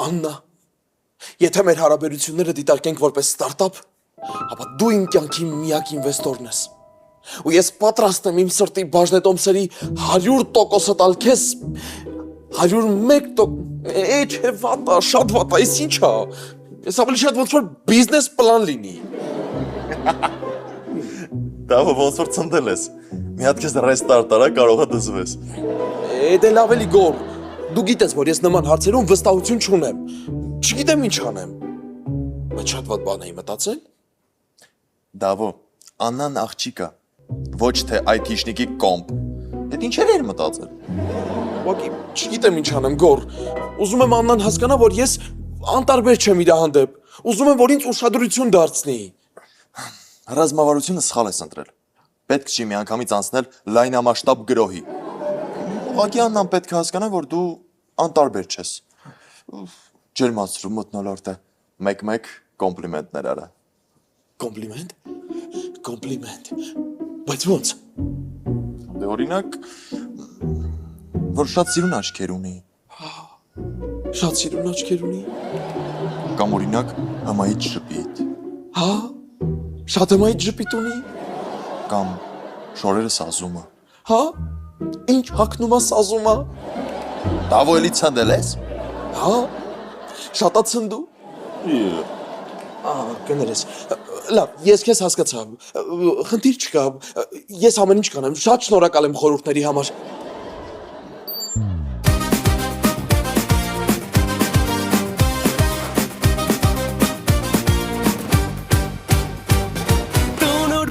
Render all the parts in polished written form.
Աննա, եթե մեր հարաբերությունները դիտարկենք որպես ստարտափ, ապա դու իմ կյանքի միակ ինվեստորն ես։ Ու ես պատրաստ եմ իմ սրտի բաժնետոմսերի 100% տալ քեզ 101%։ Չէ, վատա, շատ վատա, ես ինչ ա։ Ես ավելի շատ ոնց որ բիզնես պլան լինի։ Դավը ոնց որ ծնդել ես։ Մի հատ քեզ ռեստարտ արա, կարող է դզվես։ Դե լավ էլի գոր։ Դու գիտես, որ ես նման հարցերում վստահություն չունեմ։ Չգիտեմ ինչ անեմ։ Բայց շատ վատ բան էի մտածել։ Դավո, Աննան աղջիկա, ոչ թե IT-շնիկի կոմպ։ Էդ ինչեր էր մտածել։ Ուղղակի չգիտեմ ինչ անեմ, գոր։ Ուզում եմ Աննան հասկանա, որ ես անտարբեր չեմ իր հանդեպ։ Ուզում եմ, որ ինձ ուշադրություն դարձնի։ Ռազմավարությունը սխալ ես ընտրել։ Պետք չի միանգամից անցնել լայնամասշտաբ գրոհի։ Ուղղակի Աննան պետք է հասկանա, որ դու անտարբեր չես։ Ջերմացրու մթնոլորտը, մեկ-մեկ կոմպլիմենտներ արա։ Կոմպլիմենտ։ Բայց ո՞նց։ Դե օրինակ, որ շատ սիրուն աչքեր ունի։ Շատ սիրուն աչքեր ունի։ Կամ օրինակ, հմայից շպիտ։ Հա։ Շատ հմայից ժպիտ ունի։ Կամ շորերը սազումը։ Հա։ Ինչ հագնում է սազումա։ Դավո էլի ցնդել ես։ Հա։ Շատա ցնդու։ Կներես։ Լավ, ես քեզ հասկացա։ Խնդիր չկա։ Ես ամեն ինչ կանեմ։ Շատ շնորհակալ եմ խորհուրդների համար։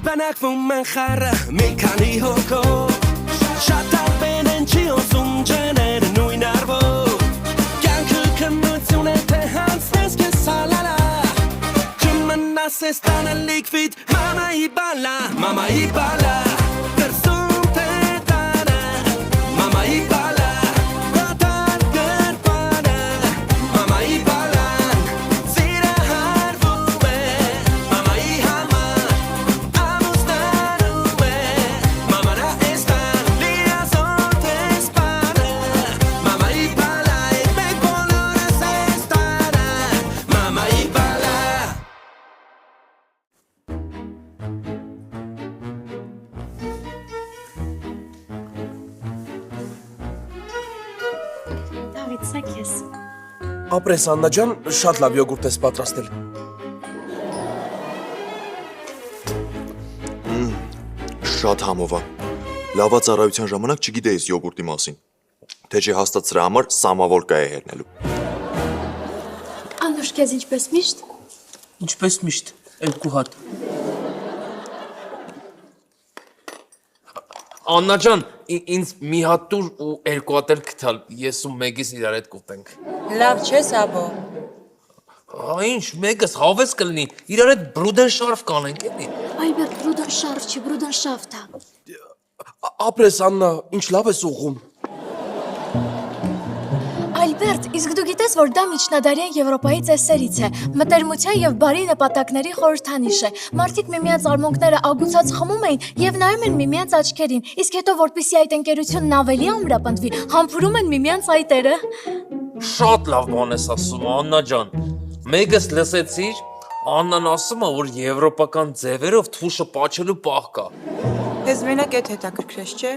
Բանակվում են խառը մի քանի հոգով Շատ արբեն են չի ոսում ջները նույն արվով Կյանքը քննություն է թե հանցնես կես սալալա Չմնաս ես տանը լիքվիտ մամայի բալա Կրսում թե տանը մամայի բալա Դատար գրպանը մամայի բալան Ծիրը հարվում է մամայի համար Ապրես Աննա ջան, շատ լավ յոգուրտ ես պատրաստել։ Շատ համով է։ Լավա ծառայության ժամանակ չգիտեիս յոգուրտի մասին։ Թե չի հաստատ սրա համար սամավոլկա է հերնելու։ Անուշ, քեզ ինչպես միշտ։ Ինչպես միշտ, երկու հատ։ Աննա ջան, ինձ մի հատ տուր ու երկու հատ էլ գտալ, ես ու մեկից իրար հետ կուտենք։ Լավ չէ, Սաբո։ Ինչ, մեկս հավես կլինի, իրար հետ բրուդենշարֆ կանենք էլի։ Այբեր բրուդենշարֆ չի, բրուդենշաֆտ է։ Ապրես Աննա, ինչ լավ ես ուղում։ Ալբերտ, իսկ դու գիտես, որ դա միջնադարյան Եվրոպայի ծեսերից է, մտերմության եւ բարի նպատակների խորհրդանիշ է։ Մարդիկ միմյանց արմունկները ագուցած խմում էին եւ նայում են միմյանց աչքերին, իսկ հետո որպեսզի այդ ընկերությունն ավելի ամրապնդվի, համբուրում են միմյանց այտերը։ Շատ լավ բան ես ասում, Աննա ջան։ Մեկս լսեցիր, Աննան ասում է, որ եվրոպական ձևերով թուշը պաչելու պահ կա։ Ես մենակ այդ հետաքրքրես չէ։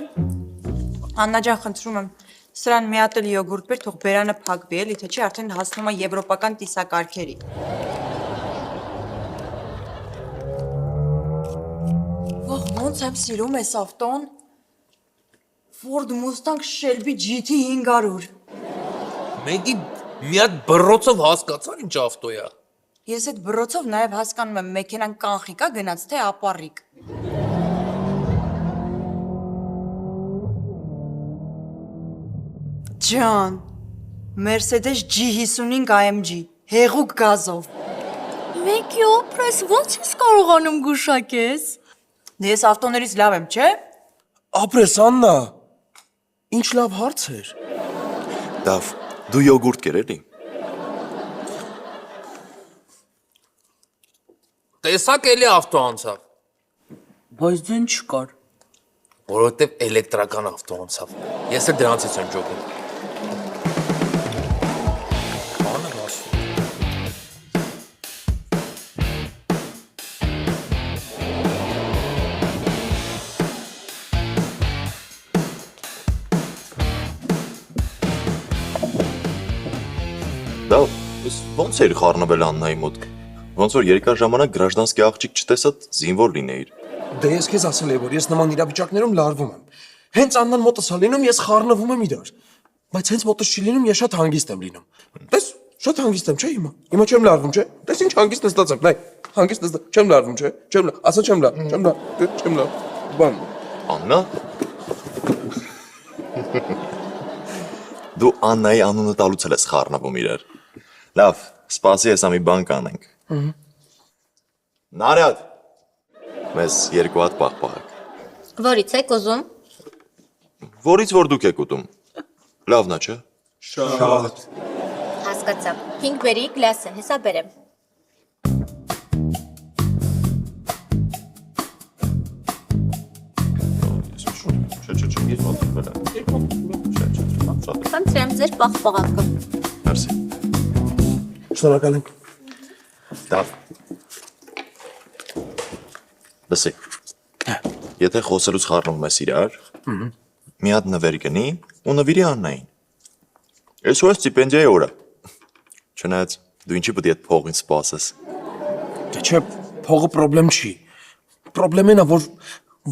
Աննա ջան, խնդրում եմ, սրան մի հատ էլ յոգուրտ բեր, թող բերանը փակվի, էլի թե չի արդեն հասնում է եվրոպական տիսակարգերի։ Ահ, ոնց եմ սիրում ես ավտոն։ Ford Mustang Shelby GT 500։ Մեկի մի հատ բռոցով հասկացա ինչ ավտո է։ Ես այդ բռոցով նաև հասկանում եմ մեքենան կանխիկ է գնաց թե ապառիկ։ Ջան, Mercedes G55 AMG, հեղուկ գազով։ Մեկի օպրես ո՞նց ես կարողանում գուշակես։ Ես ավտոներից լավ եմ, չէ՞։ Ապրես Աննա, ինչ լավ հարց էր։ Դավ, դու յոգուրտ կեր էլի։ Տեսակ էլի ավտո անցավ։ Բայց դեն չկար։ Որովհետև էլեկտրական ավտո անցավ։ Ես էլ դրանցից եմ ջոկում։ Լավ, ոնց էր խառնվել Աննայի մոտ։ Ոնց որ երկար ժամանակ գրաժդանսկի աղջիկ չտեսած զինվոր լինեիր։ Դե ես քեզ ասել եմ, որ ես նման իրավիճակներում լարվում եմ։ Հենց Աննան մոտս է լինում, ես խառնվում եմ իրար։ Բայց հենց մոտս չի լինում, ես շատ հանգիստ եմ լինում։ Տես, շատ հանգիստ եմ, չէ՞ հիմա։ Հիմա չեմ լարվում, չէ՞։ Տես ինչ հանգիստ նստած եմ, նայ, հանգիստ նստած, չեմ լարվում, չէ՞։ Չեմ լար, ասա չեմ լար։ Բան։ Աննա։ Դու Աննայի անունը տալուց էլ ես խառնվում իրար։ Լավ, սպասի հեսա մի բան կանենք։ Նարյադ։ Մեզ երկու հատ պաղպաղակ։ Որից եք ուզում։ Որից որ դուք եք ուտում։ Լավնա, չէ։ Շատ։ Հասկացա։ 5 բերի գլասը, հեսա բերեմ։ Չէ, ես մոտվել եմ։ Չէ, Խնդրեմ ձեր պաղպաղակը։ Մերսի։ Շնորհակալ եմ։ Դավ։ Լսի։ Եթե խոսելուց խառնում ես իրար, մի հատ նվեր գնի ու նվիրի Աննային։ Ես ու ես ստիպենդիայի օրը։ Չնայած դու ինչի պետք է այդ փողին սպասես։ Դե չէ, փողը խնդրեմ չի։ Խնդրեմն է, որ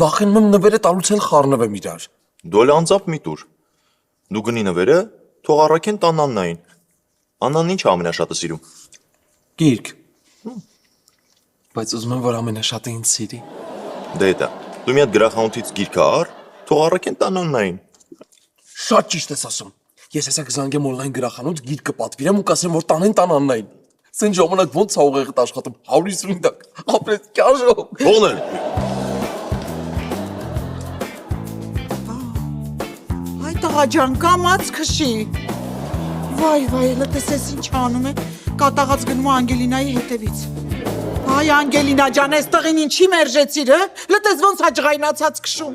վախենում եմ նվերը տալուց էլ խառնվեմ իրար։ Դու էլ անձամբ մի տուր։ Դու գնի նվերը, թող առաքեն տան Աննային։ Աննան ինչ ամենաշատը սիրում։ Գիրք։ Բայց ուզում եմ, որ ամենաշատը ինձ սիրի։ Դե դա։ Դու մի հատ գրախանութից գիրք առ, թող առաքեն տան Աննային։ Շատ ճիշտ ես ասում։ Ես հեսա կզանգեմ օնլայն գրախանութ, գիրք կպատվիրեմ ու կասեմ, որ տանեն տան Աննային։ Սեն ժամանակ ոնց է ուղեղդ աշխատում, 150 տակ, ապրես կյաժով։ Ողնել։ Այ տղա ջան, կամաց քշի։ Վայ, լտես ինչ անում է, կատաղած գնում է Անգելինայի հետևից։ Այ Անգելինա ջան, այս տղին ինչի մերժեցիր, հը? Լտես ոնց հաջղայնացած քշում։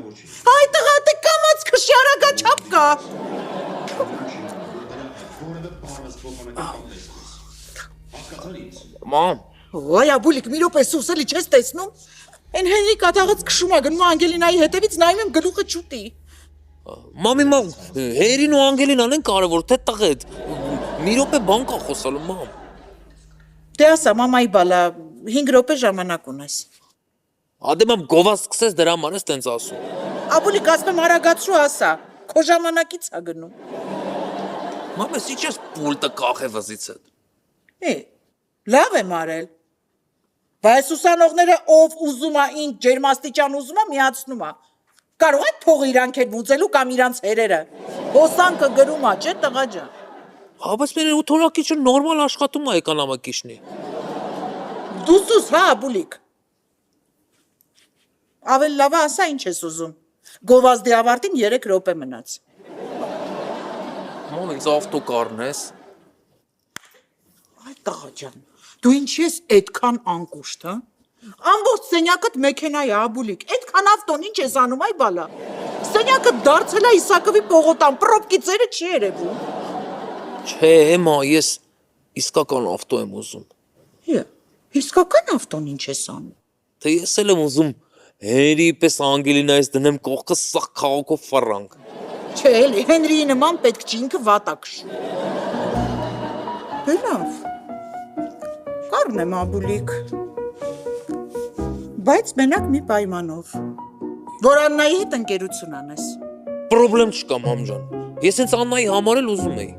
Այ տղա, դե կամաց քշի, արագաչափ կա։ Մամ, Ոայ աբուլիկ, մի րոպե սուսելի չես տեսնում։ Այն Հենրի կատաղած քշում է, գնում է Անգելինայի հետևից, նայում եմ գլուխը չուտի։ մամի մամ, Հերին ու Անգելինան են կարևոր, թե տղեդ։ Մի րոպե բան կա խոսալու, մամ։ Դե ասա, մամայի բալա, 5 րոպե ժամանակ ունես։ Ադե մամ գովա սկսես դրա համար ես տենց ասում։ Աբուլիկ, ասում եմ արագացրու ասա, քո ժամանակից է գնում։ Մամ, ես ինչ ես պուլտը կախե վզից հետ։ Լավ եմ արել։ Բայց ուսանողները ով ուզում է ինչ ջերմաստիճան ուզում է միացնում է։ Կարող է փողը իրանք էլ վուծելու կամ իրանց հերերը։ Հոսանքը գրում է, չէ՞ տղա ջան։ Հա, բայց մեր ութորակիչը նորմալ աշխատում է էկոնոմիկիշնի։ Դու սուս, հա, Աբուլիկ։ Ավել լավ է ասա ինչ ես ուզում։ Գովազդի ավարտին 3 րոպե մնաց։ Մամ, ինձ ավտո կառնես։ Այ տղա ջան, դու ինչի ես այդքան անկուշտ, հա? Ամբողջ սենյակդ մեքենա է, Աբուլիկ, այդքան ավտոն ինչ ես անում, այ բալա։ Սենյակը դարձել է Իսակովի պողոտան, պրոպկի ծերը չի երևում։ Չէ, մա, ես իսկական ավտո եմ ուզում։ Իսկական ավտոն ինչ ես անում։ Թե ես էլ եմ ուզում Հերի պես Անգելինայից դնեմ կողքը սաղ քաղաքով ֆրանկ։ Չէ, էլի Հենրիի նման պետք չի ինքը վատ է քշում։ Դե լավ։ Կառնեմ Աբուլիկ։ Բայց մենակ մի պայմանով։ Որ Աննայի հետ ընկերություն անես։ Պրոբլեմ չկա, մամ ջան։ Ես հենց Աննայի համար էլ ուզում էի։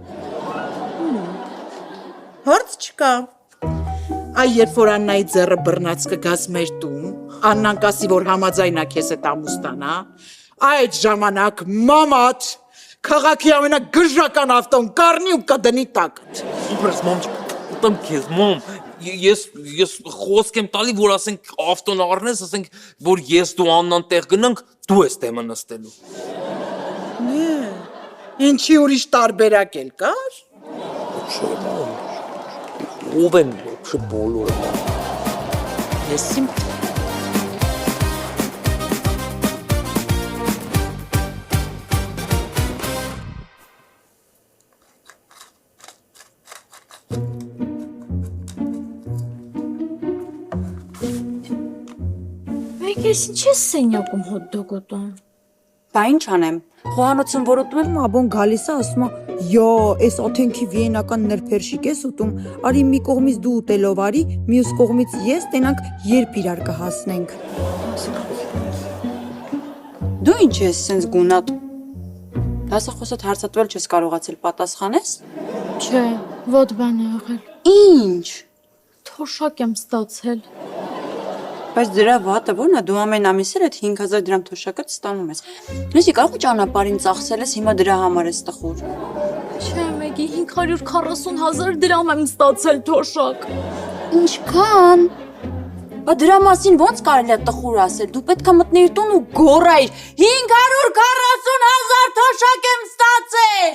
Հարց չկա։ Այ երբ որ Աննայի ձեռը բռնած կգաս մեր տուն, Աննան կասի, որ համաձայն է քեզ հետ ամուսնանա, այդ ժամանակ մամատ քաղաքի ամենագժական ավտոն կառնի ու կդնի տակդ։ Իբրես մամ, ուտեմ քեզ, մամ։ Ես խոսք եմ տալի, որ ասենք ավտոն առնես, ասենք, որ ես դու Աննան տեղ գնանք, դու ես դեմը նստելու։ Ինչի ուրիշ տարբերակ էլ կար։ Չէ, մամ։ Ով են ոչ բոլորը։ Ես իմ Մեկ ես ինչ ես սենյակում հոտ դոգ ուտում։ Բա ինչ անեմ։ Խոհանոցում որ ուտում եմ, աբոն գալիս է, ասում է Յո, այս օթենքի վիենական նրբերշիկ ես ուտում, արի մի կողմից դու ուտելով արի, մյուս կողմից ես տենանք երբ իրար կհասնենք։ Դու ինչ ես սենց գունատ։ Դասախոսդ հարցատվել չես կարողացել պատասխանես։ Չէ, ոդ բան է եղել։ Ինչ։ Թոշակ եմ ստացել։ Բայց դրա վատը ո՞րն է, դու ամեն ամիս էլ այդ 5000 դրամ թոշակը ստանում ես։ Լսի, կարող ճանապարհին ծախսել ես, հիմա դրա համար ես տխուր։ Չէ, մեկի 540,000 դրամ եմ ստացել թոշակ։ Ինչքան։ Բա դրա մասին ո՞նց կարելի է տխուր ասել։ Դու պետք է մտնեիր տուն ու գոռայիր. 540,000 թոշակ եմ ստացել։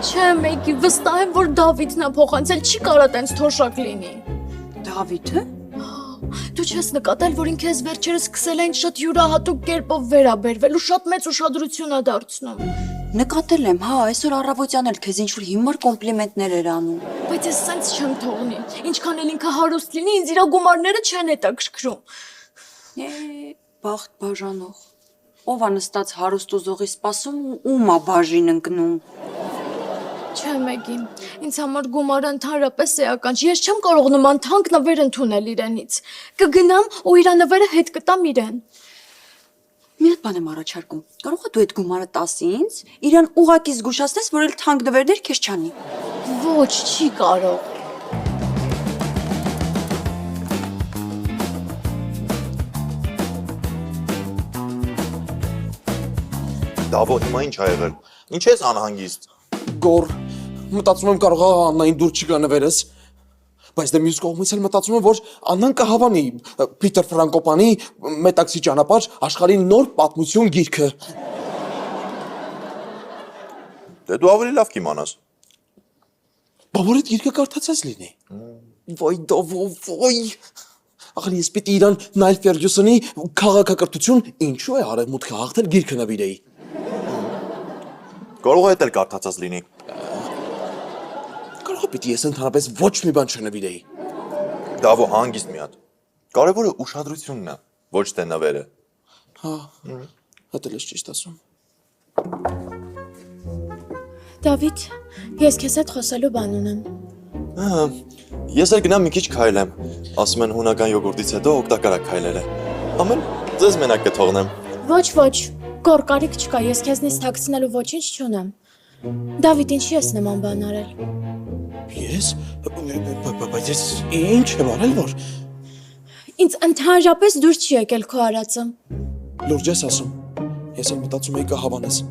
Չէ, մեկի վստահ եմ, որ Դավիթն է փոխանցել, չի կարա տենց թոշակ լինի։ Դավիթը։ Դու չես նկատել, որ ինքը ես վերջերս սկսել այն շատ յուրահատուկ կերպով վերաբերվել ու շատ մեծ ուշադրություն է դարձնում։ Նկատել եմ, հա, այսօր առավոտյան էլ քեզ ինչ-որ հիմար կոմպլիմենտներ էր անում։ Բայց ես սենց չեմ թողնի։ Ինչքան էլ ինքը հարուստ լինի, ինձ իր գումարները չեն հետաքրքրում։ Բախտ բաժանող։ Ով է նստած հարուստ ուզողի սպասում ու ում է բաժին ընկնում։ Չէ, Մեգի, ինձ համար գումարը ընդհանրապես էական չի, ես չեմ կարող նման թանկ նվեր ընդունել իրենից։ Կգնամ ու իր նվերը հետ կտամ իրեն։ Մի հատ բան եմ առաջարկում։ Կարող է դու այդ գումարը տասի ինձ, իրան ուղակի զգուշացնես, որ էլ թանկ նվերներ քեզ չանի։ Ոչ, չի կարող։ Դավո, հիմա ինչ ա եղել։ Ինչ ես անհանգիստ։ Գոր, մտածում եմ կարող է Աննային դուր չգա նվերս։ Բայց դե մյուս կողմից էլ մտածում եմ, որ Աննան կհավանի Պիտեր Ֆրանկոպանի Մետաքսի ճանապարհ աշխարհի նոր պատմություն գիրքը։ Դե դու ավելի լավ կիմանաս։ Բավոր այդ գիրքը կարդացած լինի։ Ոյ դովո, ոյ։ Ախր ես պիտի իրան Նայլ Ֆերգյուսոնի քաղաքակրթություն ինչու է արևմուտքը հաղթել գիրքը նվիրեի։ Կարող է դա էլ կարդացած լինի։ Կարող է պիտի ես ընդհանրապես ոչ մի բան չնվիրեի։ Դավո, հանգիստ մի հատ։ Կարևորը ուշադրությունն է, ոչ թե նվերը։ Հա, դա էլ ես ճիշտ ասում։ Դավիթ, ես քեզ հետ խոսելու բան ունեմ։ Ես էլ գնամ մի քիչ քայլեմ։ Ասում են հունական յոգուրտից հետո օգտակար է քայլելը։ Ամեն ձեզ մենակ կթողնեմ։ Ոչ, գոր կարիք չկա, ես քեզնից թաքցնելու ոչինչ չունեմ։ Դավիթ, ինչի ես նման բան արել։ Ես, բայց ես ինչ եմ արել, որ Ինձ ընդհանրապես դուր չի եկել քո արածը։ լուրջ ես ասում։ Ես էլ մտածում էի կհավանես։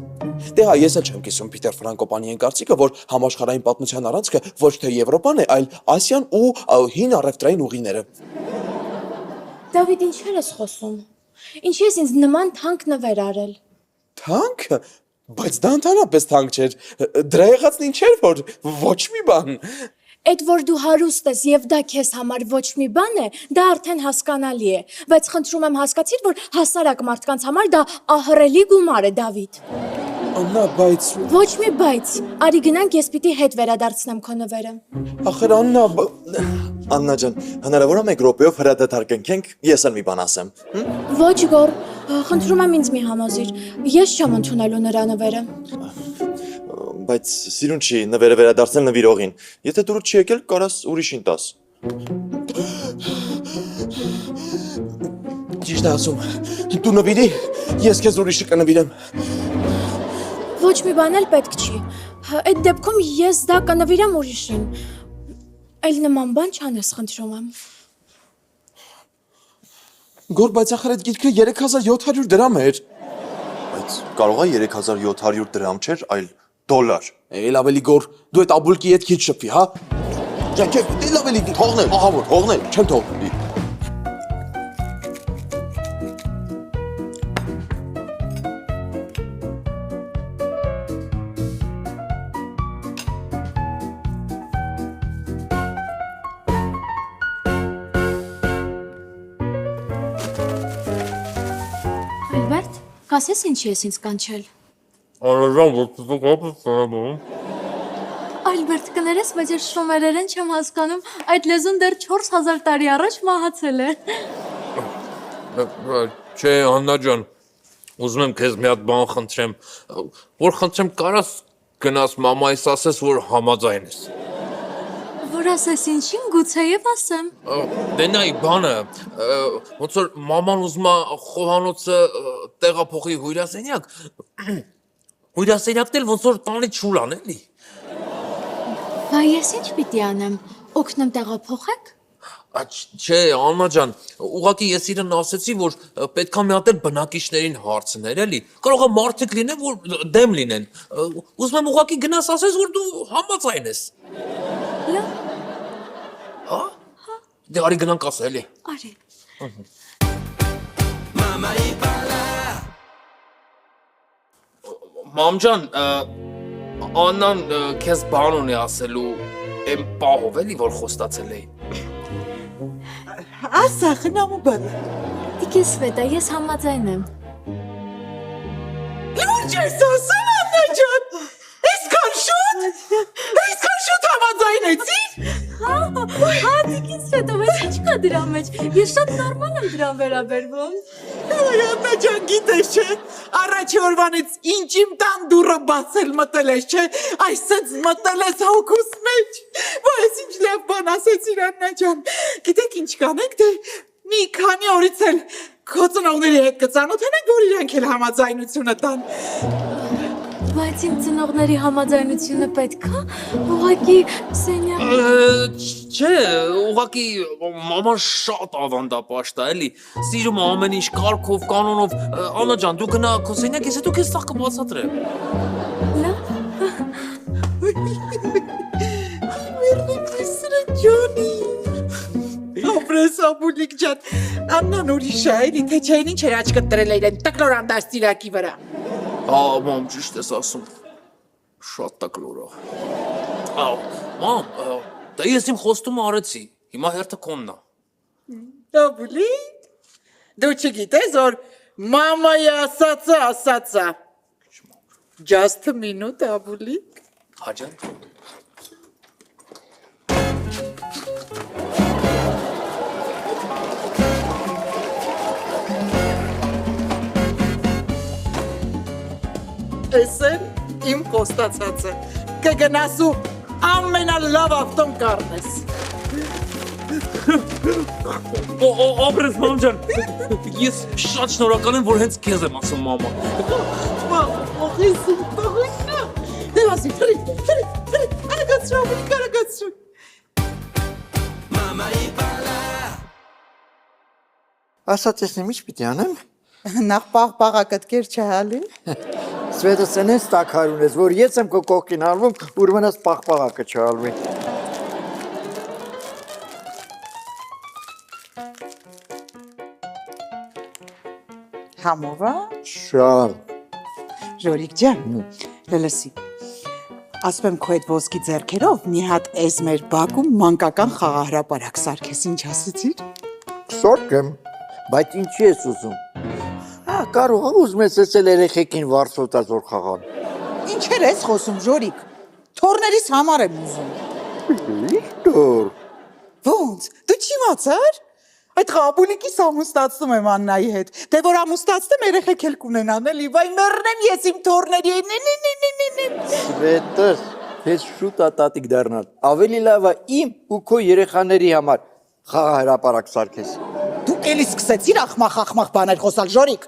Դե հա, ես էլ չեմ կիսում Պիտեր Ֆրանկոպանի այն կարծիքը, որ համաշխարհային պատմության առանցքը ոչ թե Եվրոպան է, այլ Ասիան ու հին առևտրային ուղիները։ Դավիթ, ինչեր ես խոսում։ Ինչի ես ինձ նման թանկ նվեր արել։ Թանկ։ Բայց դա ընդհանրապես թանկ չէր։ Դրա եղածն ինչ էր, որ ոչ մի բան։ Այդ որ դու հարուստ ես եւ դա քեզ համար ոչ մի բան է, դա արդեն հասկանալի է, բայց խնդրում եմ հասկացիր, որ հասարակ մարդկանց համար դա ահռելի գումար է, Դավիթ։ Աննա, բայց Ոչ մի բայց, արի գնանք, ես պիտի հետ վերադարձնեմ քո նվերը։ ախր Աննա, Աննա ջան, հնարավոր է մեկ րոպեով հրադադար կնքենք, ես էլ մի բան ասեմ։ Ոչ գոր, խնդրում եմ ինձ մի համոզիր, ես չեմ ընդունելու նրա նվերը։ Բայց սիրուն չի նվերը վերադարձնել նվիրողին։ Եթե դուրս չի եկել, կարաս ուրիշին տաս։ ճիշտ է ասում։ Դու նվիրի, ես քեզ ուրիշը կնվիրեմ։ Ոչ մի բան էլ պետք չի։ Այդ դեպքում ես դա կնվիրեմ ուրիշին։ Այլ նման բան չանես, խնդրում եմ։ Գոր, բայց ախր այդ գիրքը 3700 դրամ էր։ Բայց կարող է 3700 դրամ չէր, այլ դոլար։ Էլ ավելի գոր, դու այդ աբուլկի հետ քիչ շփվի, հա։ Ջանք, էլ ավելի Թողնել, ահա որ, թողնել։ չեմ թողնի։ Ալբերտ, կասես ինչի ես ինձ կանչել։ Աննաջան, որ դու կապս ծանոթ։ Ալբերտ, կներես, բայց ես շոմերերեն չեմ հասկանում, այդ լեզուն դեռ 4000 տարի առաջ մահացել է։ Չէ, Աննաջան, ուզում եմ քեզ մի հատ բան խնդրեմ, որ խնդրեմ կարաս գնաս մամայիս ասես, որ համաձայն ես։ Որ ասես ինչին գուցեև ասեմ։ Դե նայ բանը, ոնց որ մաման ուզում է խոհանոցը տեղափոխի հյուրասենյակ։ Հյուրասենյակն էլ ոնց որ տանի չուլան էլի։ Բա ես ինչ պիտի անեմ։ Օգնեմ տեղափոխեք։ Չէ, Աննա ջան, ուղղակի ես իրեն ասեցի, որ պետքա մի հատ էլ բնակիչներին հարցներ, էլի։ Կարող է մարդիկ լինեն, որ դեմ լինեն։ Ուզում եմ ուղղակի գնաս ասես, որ դու համաձայն ես։ Լավ, Հա։ Դե արի գնանք ասա, էլի։ արի։ Մամ ջան, Աննան քեզ բան ունի ասելու, այն պահով էլի, որ խոստացել էի։ Ասա, խնամու բանը։ Տիկին Սվետա, ես համաձայն եմ։ Լուրջ ես ասում, Աննա ջան։ Այսքան շուտ համաձայնեցի՞ր։ Հա, տիկին Սվետա, բայց ինչ կա դրա մեջ։ Ես շատ նորմալ եմ դրան վերաբերվում։ Ոյ, Աննա ջան, գիտես չէ, առաջի օրվանից ինչ իմ տան դուռը բացել մտել ես, չէ, այսպես մտել ես հոգուս մեջ։ Ոյ, ես ինչ լավ բան ասեցիր, Աննա ջան։ Գիտեք ինչ կանենք, դե մի քանի օրից էլ քո ծնողների հետ կծանոթանանք, որ իրանք էլ համաձայնությունը տան։ Բայց իմ ծնողների համաձայնությունը պետք է, ուղղակի սենյակ։ Չէ, ուղղակի մաման շատ ավանդապաշտ է, էլի։ Սիրում է ամեն ինչ կարգով, կանոնով։ Աննա ջան, դու գնա քո սենյակ, ես հետո քեզ սաղ կբացատրեմ։ Լավ։ Ջոնի։ Ապրես ապուլիկ ջան, Աննան ուրիշ է, էլի թե չէին ինչ էր աչքդ տրել է իրեն տկլորան դաստիրակի վրա։ Մամ, ճիշտ ես ասում։ Շատ տկլոր է։ Մամ, դե ես իմ խոստումը արեցի։ Հիմա հերթը քոնն է։ Ապուլիկ, դու չգիտես, որ մամայի ասածը։ Just a minute, ապուլիկ։ Հաջան։ Էսեն իմ խոստացածը, կգնաս ու ամենալավ ավտոն կառնես։ Ապրես մամ ջան, ես շատ շնորհակալ եմ, որ հենց քեզ եմ ասում մամա։ Ոխիսում, տողիշա։ Դե ասի, հրի, արագացրու, ապուլիկ, արագացրու։ Ասած ես նմիչ պիտի անեմ։ Նախ պաղպաղակտկեր չհալի։ Սվետը սենես տակարուն ես, որ ես եմ քո կողքին արվում, ուրմենաս պաղպաղակը չհալվի։ Համովա։ Շատ։ Ժորիկ ջան, լսի։ Ասում եմ քո այդ ոսկի ձեռքերով մի հատ էս մեր բակում մանկական խաղահրապարակ սարքես, ինչ ասեցիր։ Սորք եմ, բայց ինչի ես ուզում։ Հա, կարող է ուզում ես ասել երեխեքին վարսոտազոր խաղան։ Ինչեր ես խոսում, Ժորիկ։ Թորներիս համար եմ ուզում։ Տոր։ Ոնց, դու չիմացար։ Այդ խաբուլիկիս ամուսնացնում եմ Աննայի հետ։ Դե որ ամուսնացնեմ երեխեք էլ կունենան էլի, վայ մեռնեմ ես իմ թորների հետ։ Սվետս, ես շուտ ատատիկ դառնալ։ Ավելի լավ է իմ ու քո երեխաների համար խաղահրապարակ սարքես։ Դուք էլի սկսեցիր ախմախ բաներ խոսալ, Ժորիկ։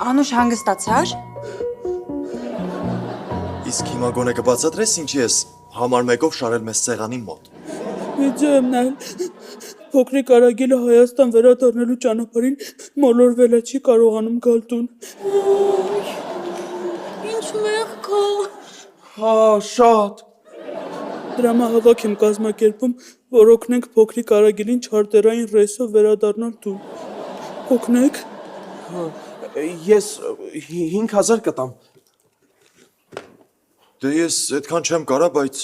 Անուշ հանգստացար։ Իսկ հիմա գոնե կբացատրես ինչի ես համար մեկով շարել մեզ սեղանի մոտ։ Իձեմ նայ։ Փոքրիկ Արագիլը Հայաստան վերադառնալու ճանապարհին մոլորվել է, չի կարողանում գալ տուն։ Ինչ մեղք է։ Հա, շատ։ Դրամահավաք եմ կազմակերպում, որ օգնենք փոքրիկ Արագիլին չարտերային ռեյսով վերադառնալ տուն։ Օգնեք։ Ես 5000 կտամ։ Դե ես այդքան չեմ կարա, բայց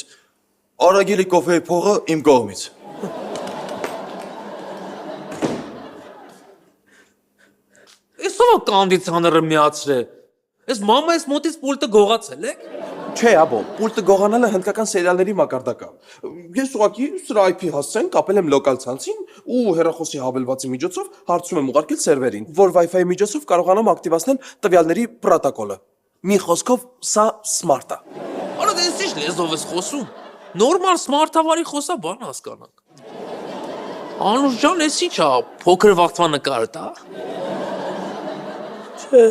Արագիլի կոֆեի փողը իմ կողմից։ Ես ով կոնդիցիոները միացրե։ Ես մամայիս մոտից պուլտը գողացել եք։ Չէ, աբո, պուլտը գողանալը հնդկական սերիալների մակարդակ է։ Ես ուղղակի սրա IP հասցեն կապել եմ լոկալ ցանցին ու հեռախոսի հավելվածի միջոցով հարցում եմ ուղարկել սերվերին, որ Wi-Fi-ի միջոցով կարողանամ ակտիվացնել տվյալների պրոտոկոլը։ Մի խոսքով սա սմարտ է։ Արա դե ինչ լեզվով ես խոսում։ Նորմալ սմարթավարի խոսա բան հասկանանք։ Անուշ ջան, էս ի՞նչ է, փոքր վաղտվա նկարը տա։ Չէ,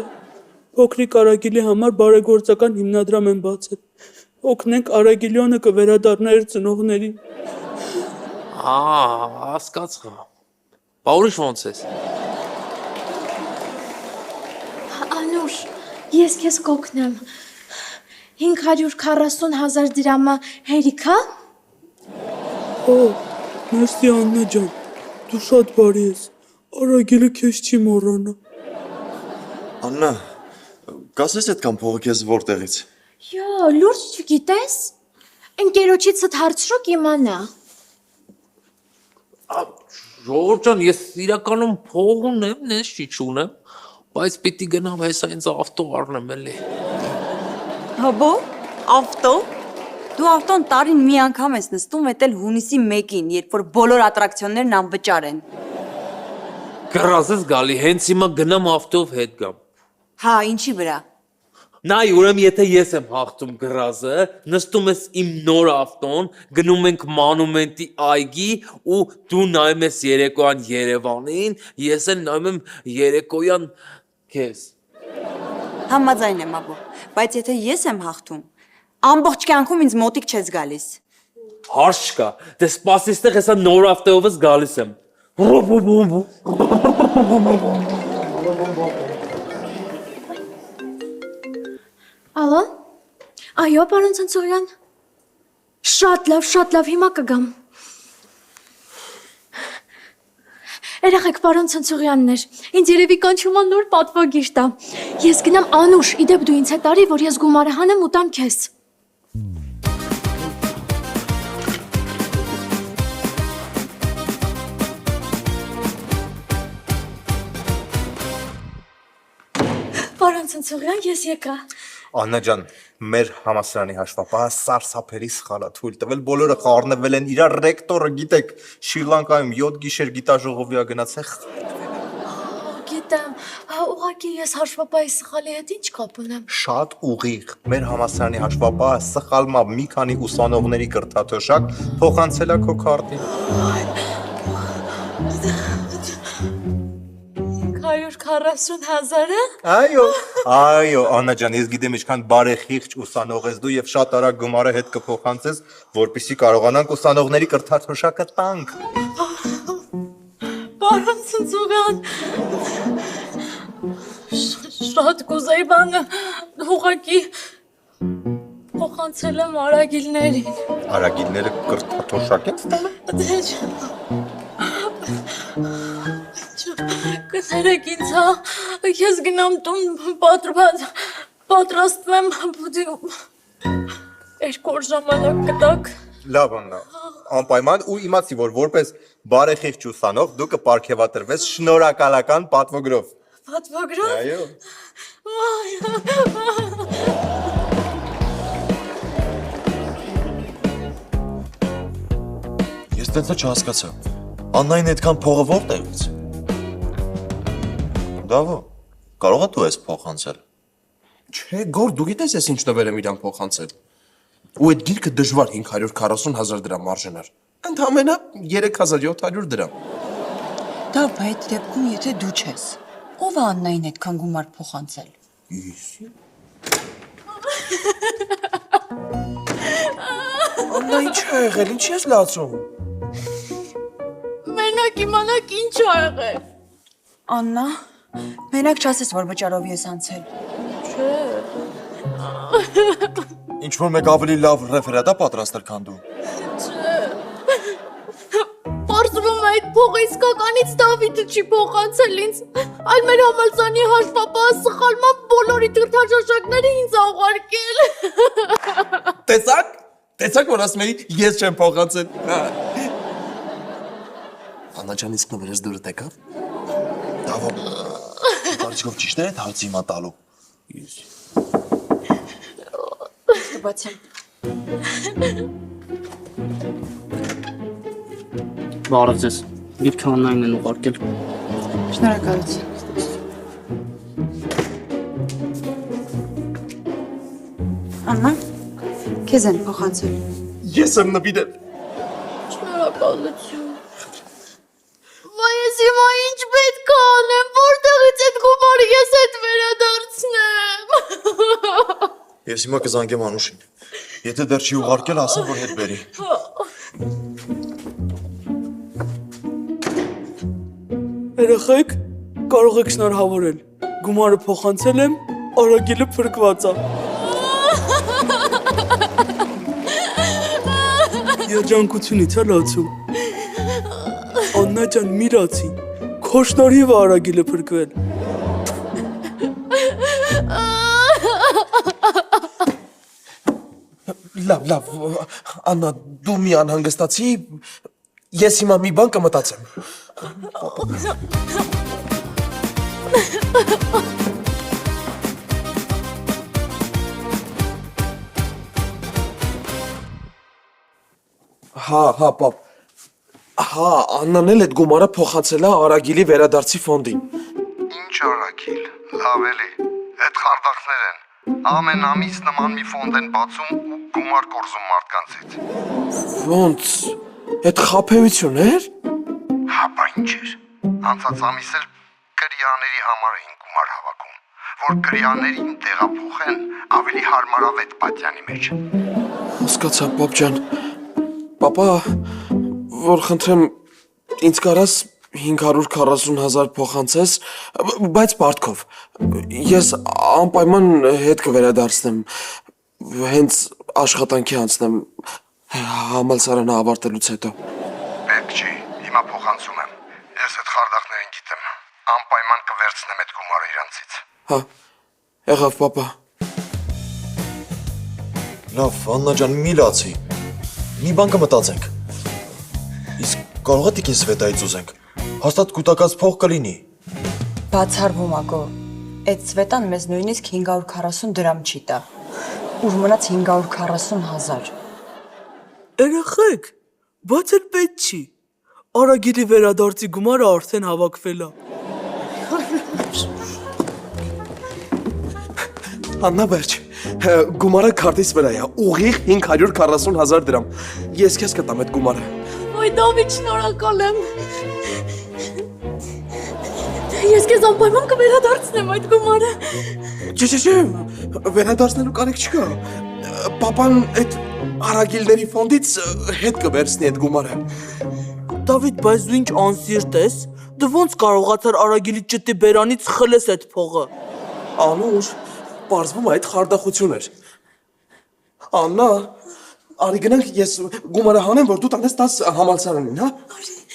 փոքրիկ Արագիլի համար բարեգործական հիմնադրամ են բացել։ Օգնենք Արագիլյանը կվերադառնա իր ծնողներին։ Հասկացա։ Բա ուրիշ ոնց ես։ Անուշ, ես քեզ կօգնեմ։ 540,000 դրամը հերիք է։ Օ, Մերսի Աննա ջան, դու շատ բարի ես։ Արագիլը քեզ չի մոռանա։ Աննա, կասես այդքան փողը քեզ որտեղից։ Յո, լուրջ չգիտես։ Ընկերոջիցդ հարցրու կիմանա։ Ժողովուրդ ջան, ես իրականում փող ունեմ, նես չի չունեմ, բայց պիտի գնամ հեսա ինձ ավտո առնեմ էլի։ Հոբո, ավտո։ Դու ավտոն տարին մի անգամ ես նստում, էդ էլ հունիսի 1-ին, երբ որ բոլոր ատրակցիոններն անվճար են։ Կռազես գալի, հենց հիմա գնամ ավտով հետ գամ։ Հա, ինչի վրա։ Նայ, ուրեմն եթե ես եմ հաղթում գրազը, նստում ես իմ նոր ավտոն, գնում ենք մանումենտի այգի ու դու նայում ես երեկոյան Երևանին, ես էլ նայում եմ երեկոյան քեզ։ Համաձայն եմ, աբո, բայց եթե ես եմ հաղթում, ամբողջ կյանքում ինձ մոտիկ չես գալիս։ Հարց չկա, դե սպասի ստեղ հեսա նոր ավտոյով ես գալիս եմ։ Ալո։ Այո, պարոն Ցնցորյան։ Շատ լավ, հիմա կգամ։ Երեխեք, պարոն Ցնցորյաններ, ինձ երևի կանչում ան նոր պատվագիր տա։ Ես գնամ Անուշ, իդեպ դու ինձ հետ արի, որ ես գումարը հանեմ ու տամ քեզ։ Պարոն Ցնցորյան, ես եկա։ Աննա ջան, մեր համասարանի հաշվապահը սարսափելի սխալ է թույլ տվել, բոլորը խառնվել են, իր ռեկտորը, գիտեք, Շրի-Լանկայում 7 գիշեր գիտաժողովի գնացել։ Գիտեմ, ուղղակի ես հաշվապահի սխալի հետ ինչ կապ ունեմ։ Շատ ուղիղ։ Մեր համասարանի հաշվապահը սխալմա մի քանի ուսանողների կրթաթոշակ փոխանցել է քո քարտին։ 540,000-ը։ Այո, Աննա ջան, ես գիտեմ ինչքան բարեխիղճ ուսանող ես դու եւ շատ արագ գումարը հետ կփոխանցես, որպեսզի կարողանանք ուսանողների կրթաթոշակը տանք։ Պարոն Ցնցորյան, շատ կուզեի բանը ուղղակի փոխանցել եմ Արագիլներին։ Արագիլները կրթաթոշակ են ստանում։ Կներեք ինձ, հա, ես գնամ տուն պատրաստվեմ, երկու օր ժամանակ կտակ։ Լավ Աննա, անպայման ու իմացի, որ որպես բարեխիղճ ուսանող դու կպարգևատրվես շնորհակալական պատվոգրով։ Պատվոգրով։ Այո։ Ես տենցա չհասկացա։ Աննային այդքան փողը որտեղից։ Դավո, կարող է դու ես փոխանցել։ Չէ, գոր, դու գիտես ես ինչ նվեր եմ իրան փոխանցել։ Ու այդ գիրքը դժվար 540,000 դրամ արժանար։ Ընդամենը 3700 դրամ։ Դա այդ դեպքում եթե դու չես, ով է Աննային այդքան գումար փոխանցել։ Աննա ինչ է եղել, ինչ ես լացում։ Մենակ իմանաք ինչ ա եղել։ Աննա, մենակ չասես, որ վճարով ես անցել։ Ինչ որ մեկ ավելի լավ ռեֆերատ է պատրաստել, քան դու։ Պարզվում է այդ փողը իսկականից Դավիթը չի փոխանցել ինձ, այլ մեր համալսարանի հաշվապահը սխալման բոլորի թղթաշաշակները ինձ ա ուղարկել։ Տեսակ, որ ասում էի, ես չեմ փոխանցել։ Աննա ջան, իսկ նվերս դուրը տեկավ։ Դավո, կարծիքով ճիշտ է այդ հարցի հիմա տալու։ Կբացեմ։ Բարև ձեզ։ Գիրքը Աննային են ուղարկել։ Շնորհակալություն։ Աննա, քեզ են փոխանցել։ Ես եմ նվիրել։ Շնորհակալություն։ Վայ, ես հիմա ինչ պետք է անեմ, որտեղից այդ գումարը ես հետ վերադարձնեմ։ Ես հիմա կզանգեմ Անուշին։ Եթե դեռ չի ուղարկել, ասեմ, որ հետ բերի։ Երեխեք, կարող եք շնորհավորել։ Գումարը փոխանցել եմ, արագիլը փրկված է։ Երջանկությունից է լացում։ Աննա ջան, մի լացի։ Քո շնորհիվ է արագիլը փրկվել։ Լավ, Աննա, դու մի անհանգստացի, ես հիմա մի բան կմտածեմ։ Հա, պապ։ Հա, Աննան էլ այդ գումարը փոխանցել է Արագիլի վերադարձի ֆոնդին։ Ինչ Արագիլ, լավ էլի, այդ խարդախներ են։ Ամեն ամիս նման մի ֆոնդ են բացում ու գումար կորզում մարդկանցից։ Ոնց, այդ խաբեություն էր։ Հա, բա ինչ էր։ Անցած ամիս էլ կրյաների համար էին գումար հավաքում, որ կրյաներին տեղափոխեն ավելի հարմարավետ պատյանի մեջ։ Հասկացա, պապ ջան։ Պապա, որ խնդրեմ, ինձ կարաս 540,000 փոխանցես, բայց պարտքով։ Ես անպայման հետ կվերադարձնեմ, հենց աշխատանքի անցնեմ համալսարանը ավարտելուց հետո։ Պետք չի, հիմա փոխանցում եմ։ Ես այդ խարդախներին գիտեմ։ Անպայման կվերցնեմ այդ գումարը իրանցից։ Հա, եղավ, պապա։ Լավ, Աննա ջան, մի լացի։ Մի բան կմտածենք։ Իսկ կարող է տիկին Սվետայից ուզենք։ Հաստատ կուտակած փող կլինի։ Բացառվում ակո։ Այդ Սվետան մեզ նույնիսկ 540 դրամ չի տա։ Ուր մնաց 540,000։ Երեխեք, բայց էլ պետք չի։ Արագիլի վերադարձի գումարը արդեն հավաքվել է։ Աննա վերջ, գումարը քարտից վրա է, ուղիղ 540,000 դրամ։ Ես քեզ կտամ այդ գումարը։ Ոյ Դավիթ, շնորհակալ եմ։ Ես քեզ անպայման կվերադարձնեմ այդ գումարը։ Չէ, վերադարձնելու կարիք չկա։ Պապան այդ Արագիլների ֆոնդից հետ կվերցնի այդ գումարը։ Դավիթ, բայց դու ինչ անսիրտ ես։ Դու ոնց կարողացար Արագիլի ճտի բերանից խլես այդ փողը։ Անուշ, պարզվում է այդ խարդախություն էր։ Աննա, արի գնանք ես գումարը հանեմ, որ դու տանես 10 համալսարանին, հա։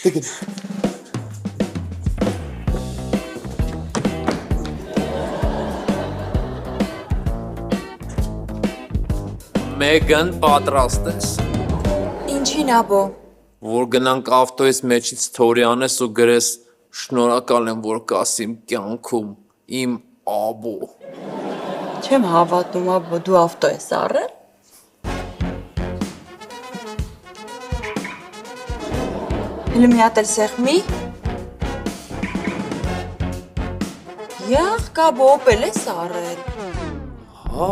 Դե գնա։ Մեգան պատրաստ ես։ Ինչին աբո։ Որ գնանք ավտոյից մեջից թորի անես ու գրես շնորհակալ եմ, որ կաս իմ կյանքում իմ աբո։ Չեմ հավատում, աբո, դու ավտո ես առել։ Հələ մի հատ էլ սեղմի։ Յախ, կաբո, Opel ես առել։ Հա,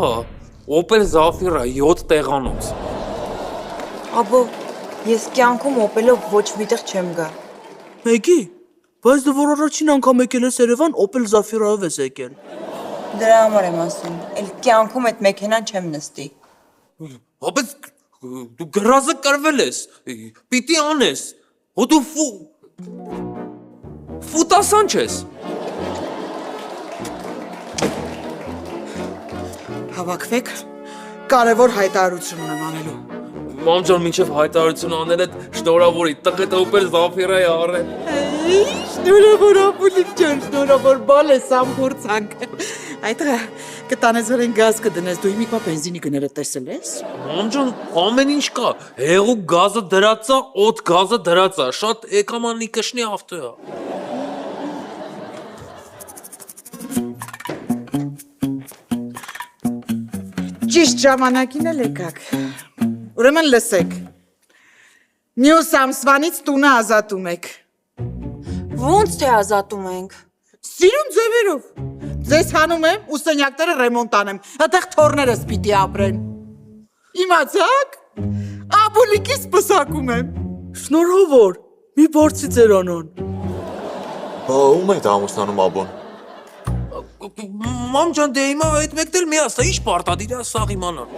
Opel Zafira 7 տեղանոց։ Աբո, ես կյանքում Opel-ով ոչ միտեղ չեմ գա։ Մեգի, բայց դու որ առաջին անգամ եկել ես Երևան, Opel Zafira-ով ես եկել։ Դրա համար եմ ասում, էլ կյանքում այդ մեքենան չեմ նստի։ Բայց դու գրազը կրվել ես, պիտի անես, հո դու ֆուտասան չես։ Հավաքվեք, կարևոր հայտարարություն ունեմ անելու։ Մամ ջան, մինչև հայտարարություն անել այդ շնորհավորի տղետ Opel Zafira-ի առել։ Շնորհավոր ապուլիկ ջան, շնորհավոր բալ է սամփորձանք։ Այդտեղ կտանես որ են գազ կդնես, դու իմիկվա բենզինի գները տեսել ես։ Մամ ջան, ամեն ինչ կա։ Հեղուկ գազը դրածա, օդ գազը դրածա, շատ էկամանի կշնի ավտոյա։ Ճիշտ ժամանակին էլ եկաք։ Ուրեմն լսեք։ Մյուս ամսվանից տունը ազատում եք։ Ոնց թե ազատում ենք։ Սիրուն ձևերով։ Ձեզ հանում եմ ու սենյակները ռեմոնտ անեմ։ Այդտեղ թորներս պիտի ապրեն։ Իմացաք։ Աբուլիկիս պսակում եմ։ Շնորհավոր։ Մի բարձի ձեր անան։ Ում է դա ամուսնանում աբոն։ Մամ ջան, դե հիմա այդ մեկն էլ միասա, ի՞նչ պարտադիր է սաղ իմանալ։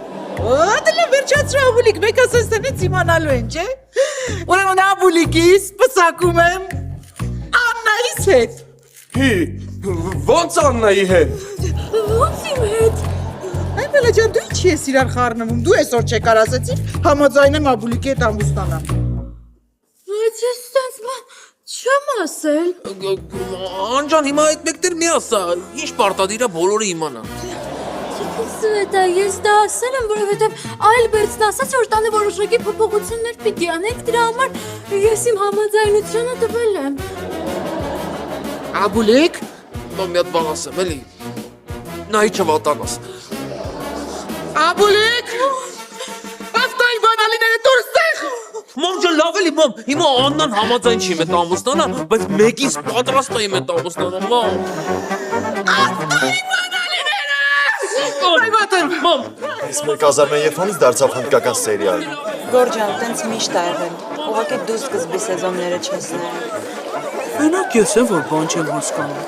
Ադելա վերջացրու Աբուլիկ, մեկ ասես տնից իմանալու են, չէ։ Ուրեմն Աբուլիկիս պսակում եմ Աննայիս հետ։ Հի, ո՞նց Աննայի հետ։ Ո՞նց իմ հետ։ Այ բելա ջան, դու ինչի ես իրար խառնվում։ Դու այսօր չեկար ասեցի, համաձայնեմ Աբուլիկի հետ ամուսնանամ։ Բայց ես տենց բան չեմ ասել։ Անջան, հիմա այդ մեկն էլ միասա, ի՞նչ պարտադիր է բոլորը իմանան։ Սվետա, ես դա ասել եմ, որովհետև Ալբերտն ասաց, որ տանը որոշակի փոփոխություններ պիտի անենք, դրա համար ես իմ համաձայնությունը տվել եմ։ Աբուլիկ, Մամ մի հատ բան ասեմ, էլի։ Նայի չվատանաս։ Աբուլիկ, ավտայի բանալիները դուրստեղ։ Մամ ջան, լավ էլի, մամ, հիմա Աննան համաձայն չի մետ ամուսնանա, բայց մեկից պատրաստ է մետ ամուսնանա, մամ։ Ավտայի բանալիները։ Մամ, Այս 1007-ից դարձավ հնդկական սերիալ։ Գորջան, տենց միշտ ա եղել։ Ուղղակի դու սկզբի սեզոնները չես նայել։ Մենակ ես եմ, որ բան չեմ հասկանում։